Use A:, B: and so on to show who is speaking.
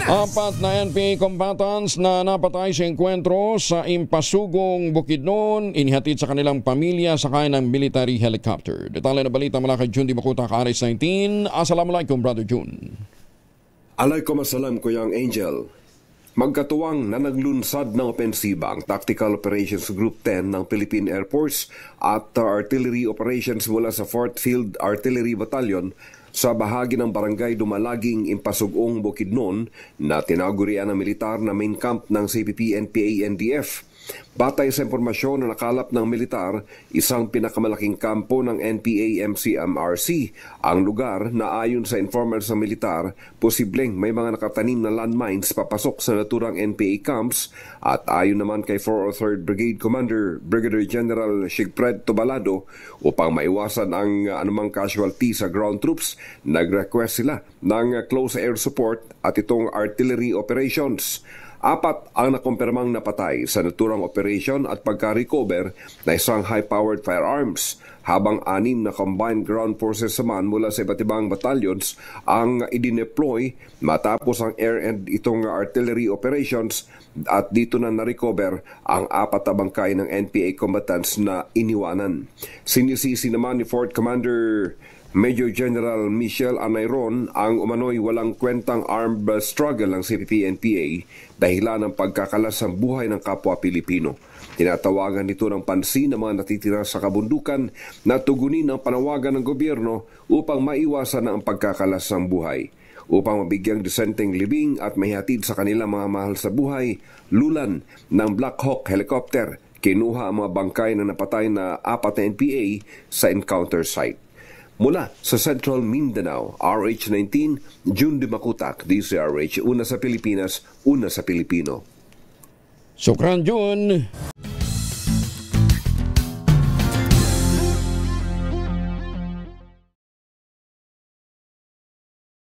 A: Apat na NPA combatants na napatay sa enkwentro sa Impasugong, Bukidnon, inihatid sa kanilang pamilya sakay ng military helicopter. Detalye na balita mula kay Jun Di Makuta, Aris 19. Assalamualaikum, Brother Jun.
B: Alaikum assalam, Kuyang Angel. Magkatuwang na naglunsad ng opensiba ang Tactical Operations Group 10 ng Philippine Air Force at artillery operations mula sa Fort Field Artillery Battalion sa bahagi ng barangay Dumalaging, Impasugong, Bukidnon na tinagurian ng militar na main camp ng CPP-NPA-NDF. Batay sa impormasyon na nakalap ng militar, isang pinakamalaking kampo ng NPA-MCMRC ang lugar na ayon sa informers ng militar, posibleng may mga nakatanim na landmines papasok sa naturang NPA camps at ayon naman kay 403rd Brigade Commander Brigadier General Sigfred Tobalado, upang maiwasan ang anumang casualty sa ground troops, nag-request sila ng close air support at itong artillery operations. Apat ang nakumpirmang napatay sa naturang operation at pagka-recover na isang high-powered firearms, habang 6 na combined ground forces naman mula sa iba't ibang battalions ang idineploy matapos ang air and itong artillery operations, at dito na na-recover ang 4 na bangkay ng NPA combatants na iniwanan. Sinisisi naman ni Fort Commander Major General Michel Anayron ang umano'y walang kwentang armed struggle ng CPP-NPA dahilan ng pagkakalas ng buhay ng kapwa Pilipino. Tinatawagan nito ng pansin ng mga natitira sa kabundukan na tugunin ang panawagan ng gobyerno upang maiwasan ang pagkakalas ng buhay. Upang mabigyang disenteng libing at mahihatid sa kanilang mga mahal sa buhay, lulan ng Black Hawk helicopter, kinuha ang mga bangkay na napatay na 4 na NPA sa encounter site. Mula sa Central Mindanao, RH19, Jun Di Makutak, DCRH, una sa Pilipinas, una sa Pilipino.
A: Sukran, Jun.